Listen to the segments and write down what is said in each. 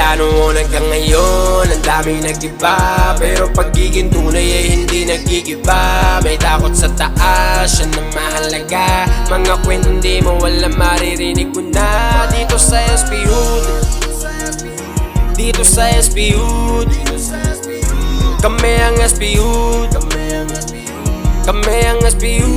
Wala noon hanggang ngayon, ang daming nag-iba, pero pagiging tunay ay hindi naggigiba. May takot sa taas, yan ang mahalaga. Mga kwento hindi mo wala maririnig ko na. Dito sa SPU, dito sa SPU, kami ang SPU, kami ang SPU.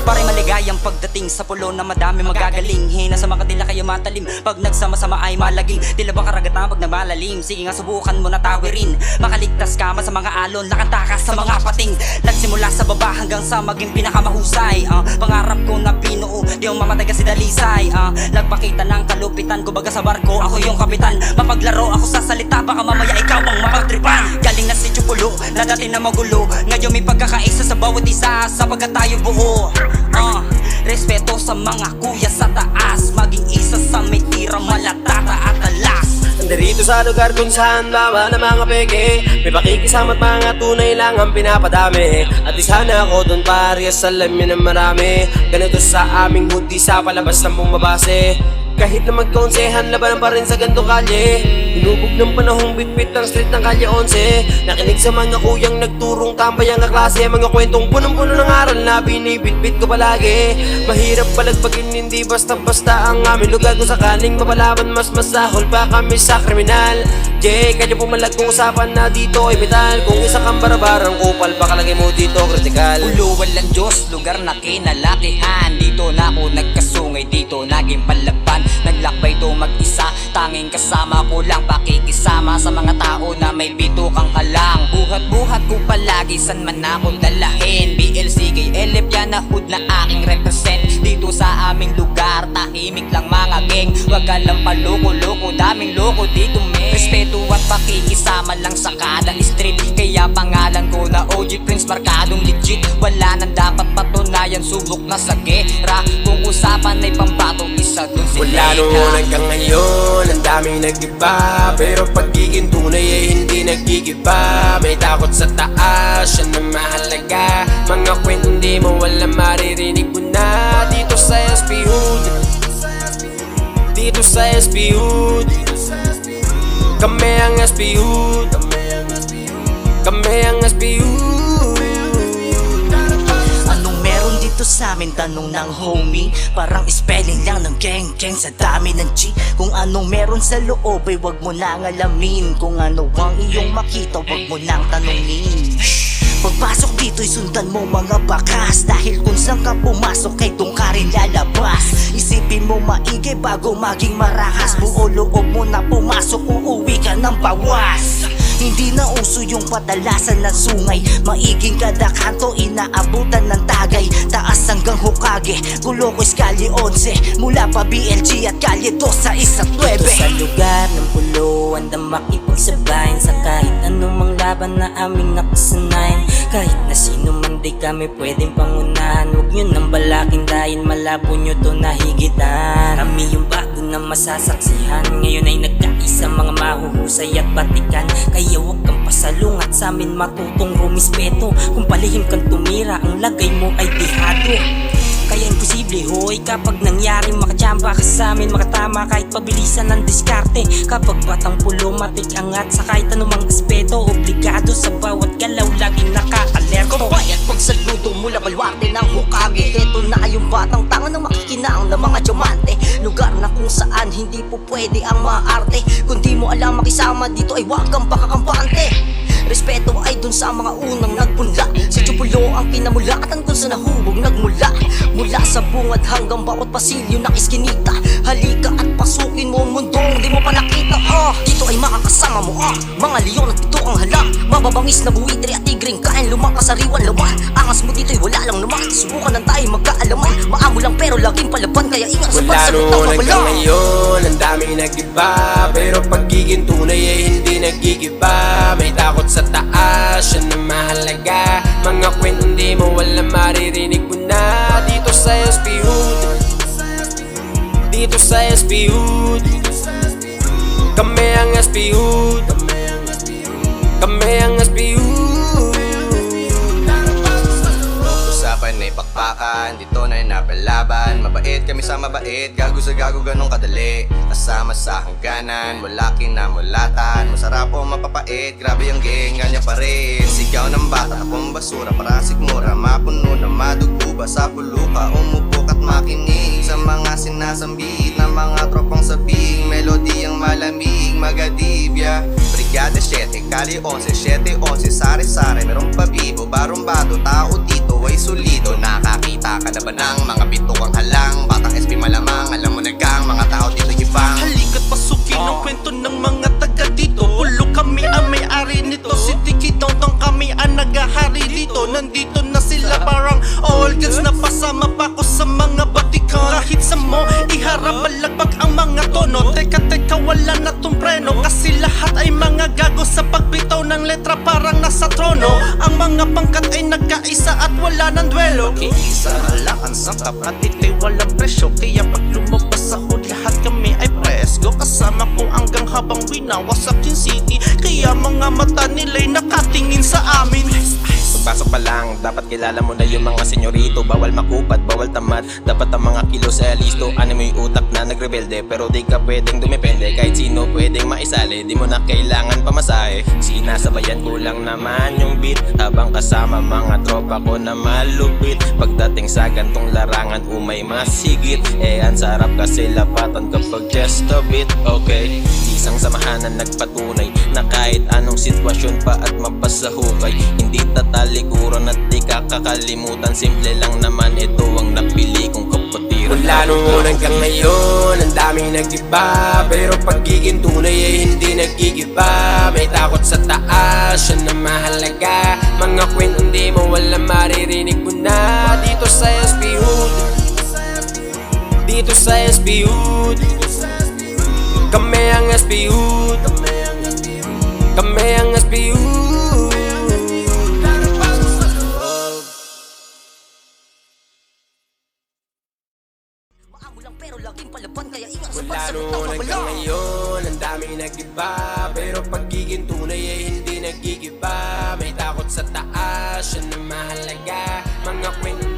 Pare maligayang pagdating sa pulo na madami magagaling. Hina sa mga tila kayo matalim, pag nagsama-sama ay malaging. Tila ba karagatan pag namalalim, sige nga subukan mo na tawirin. Makaligtas ka man sa mga alon, lakantakas sa mga pating. Nagsimula sa baba hanggang sa maging pinakamahusay. Pangarap ko na binuo, di ang mamataga si Dalisay. Nagpakita ng kalupitan, kumbaga sa barko, ako yung kapitan. Mapaglaro ako sa salita, baka mamaya ikaw ang mapagtripan. Galing na si Chupulo, na dati na magulo, ngayon may pagkakaisa sa bawat isa, sapagkat tayo buo. Respeto sa mga kuya sa taas, maging isa sa may tira, malatata at alas. Narito sa lugar kung saan bawal na mga peke, may pakikisama at mga tunay lang ang pinapadami. At isa na ako dun parehas, alam yun ng marami. Ganito sa aming hudi sa palabas ng bumabase. Kahit na magkonsehan, labanan pa rin sa gantong kalye. Hinubog ng panahong bitbit ng street ng kalye 11. Nakinig sa mga kuyang nagturong tambay ang kaklase. Mga kwentong punong-puno ng aral na binibitbit ko palagi. Mahirap palagbagin, hindi basta-basta ang aming lugar. Kung sakaling mapalaban, mas masahol pa kami sa kriminal. Kaya pumalag kung usapan na dito ay metal. Kung isa kang barabarang kupal, baka lagay mo dito kritikal. Ulo walang Diyos, lugar na kinalakihan. Dito na ako nagkasungay, dito naging palaban. Naglakbay to mag-isa, tanging kasama ko lang. Pakikisama sa mga tao na may bitukang halang. Buhat-buhat ko palagi, san man ako dalahin. BLC kay Elep yan na hood na aking represent. Dito sa aming lugar, tahimik lang mga geng. Wag ka lang paloko-loko, daming loko dito men. Respeto at pakikisama lang sa kada street. Kaya pangalan ko na OG Prince, markadong legit. Wala nang dapat patunayan, subok na sa gera. Kung usapan ay pambato, isa dun si Wala noon hanggang ngayon, ang daming nag-iba, pero pagiging tunay ay hindi naggigiba. May takot sa taas, yan ang mahalaga. Mga kwento hindi mo wala maririnig ko na. Dito sa SPU, dito sa SPU, kami ang SPU, kami ang SPU. Anong meron dito sa amin, tanong ng homie. Parang spelling lang ng geng-geng sa dami ng G. Kung anong meron sa loob ay wag mo nang alamin. Kung ano ang iyong makita, wag mo nang tanungin. Pagpasok dito'y sundan mo mga bakas, dahil kung saan ka pumasok ay doon ka rin lalabas. Isipin mo maigi bago maging marahas. Buo loob mo na pumasok, uuwi ka ng bawas. Hindi na uso yung padalasan ng sungay. Maiging kada kanto inaabutan ng tagay. Taas hanggang Hokage, Gulocos Kalye 11. Mula pa BLG at Kalye 2 sa 1 at 9. Dito sa lugar ng pulo, andang makipagsabayan sa kahit anumang laban na aming nakasanayan. Kahit na sino man di kami pwedeng pangunahan. Huwag nyo nang balakin dahil malabo nyo to nahigitan. Kami yung bago na masasaksihan, ngayon ay nagkaisa mga mahuhusay at batikan. Kaya huwag kang pasalungat sa amin, matutong rumispeto. Kung palihim kang tumira, ang lagay mo ay dihado. Kaya imposible hoy kapag nangyari makachamba ka sa amin, makatama kahit pabilisan ng diskarte. Kapag batang pulo matik angat sa kahit anumang aspeto, obligado sa bawat galaw laging naka-alerto. Kabayat pagsaludo mula balwarte ng Hokage. Ito na yung batang tangan ng makikinaang ng mga diamante. Lugar na kung saan hindi po pwede ang maarte. Kung di mo alam makisama dito ay wag kang pakakampante. Respeto ay dun sa mga unang nagpunla. Si Chupulo ang kinamulatan kung saan nahubog nagmula. Mula sa bungad hanggang bawat pasilyo na iskinita. Halika at pasukin mo ang mundong di mo pa nakita. Dito ay makakasama mo mga leon at pitukang halang. Mababangis na buwitre at tigring kain lumakas sa riwan laman. Angas mo dito'y wala lang naman. Subukan lang tayo magkaalaman. Maamo lang pero laging palaban, kaya ingat sa pagsagot ng Wala hanggang babala. ngayon, ang daming nag-iba, pero pagiging tunay ay hindi naggigiba. May takot sa taas, yan ang mahalaga. Mga kwento hindi mo wala maririnig ko na. Dito sa SPU, dito sa SPU, kami ang SPU, kami ang SPU. Usapan ay pakpak hawakan, dito na napalaban. Mabait kami sa mabait, gago sa gago ganong kadali. Kasama sa hangganan, wala kinamulatan. Masarap o mapapait, grabe yung geng, ganyan pa rin. Sigaw ng bata, akong basura, para sikmura. Mapuno na madugo ba sa buluka, umupok at makinig sa mga sinasambit na mga tropang sabing. Melodiyang malamig, magadibya. Brigada 7, Kali 11, 7-11, sari-sari. Merong pabibo, barumbado, tao dito ay solido. Nakakita ka na ba ng mga bituang halang? Batang SP malamang, alam mo na gang, mga tao dito ibang. Halika't pasukin ang kwento ng mga taga dito. Pulo kami ang may-ari nito. Si Tiki Tongtong kami ang nagahari dito. Nandito na sila parang all goods. Napasama pa ko sa mga batikan. Kahit sa mo, iharap balagbag ang mga tono. Teka, wala na tong preno. Kasi lahat ay mga gago sa pagbitaw ng letra, parang nasa trono. Ang mga pangkat ay nagkaisa at wala ng duelo. Iisa na lang ang sangkap at ito'y walang presyo. Kaya pag lumabas ako, lahat kami ay presko. Kasama ko hanggang habang winawas sa Quezon City. Kaya mga mata nila'y nakatingin sa amin. Pagpasok pa lang, dapat kilala mo na yung mga senyorito. Bawal makupat, bawal tamad, dapat ang mga kilos ay listo. Ano mo yung utak na nagrebelde, pero di ka pwedeng dumepende. Kahit sino pwedeng maisali, di mo na kailangan pamasahe. Sinasabayan ko lang naman yung beat, habang kasama mga tropa ko na malupit. Pagdating sa gantong larangan, umay masigit. Ang sarap kasi lapatan kapag just a bit. Okay, isang samahan na nagpatunay na kahit anong sitwasyon pa at mapasahukay, hindi tatalikuran at di kakakalimutan. Simple lang naman, ito ang napili kong kapatiran. Mula noon hanggang ngayon, ang daming nag-iba, pero pagiging tunay ay hindi nag-igiba. May takot sa taas, yun na mahalaga. Mga kwentong di mo wala maririnig mo na. Dito sa SP Hood, dito sa SP Hood, kami ang SP Hood, kami ang SP Hood. Maamo lang pero laging palaban, kaya ingat sa Mula pagsalita noon hanggang ngayon, ang daming nag-iba, pero pagiging tunay ay hindi nag-igiba. May takot sa taas, yun ang mahalaga. Mga kwento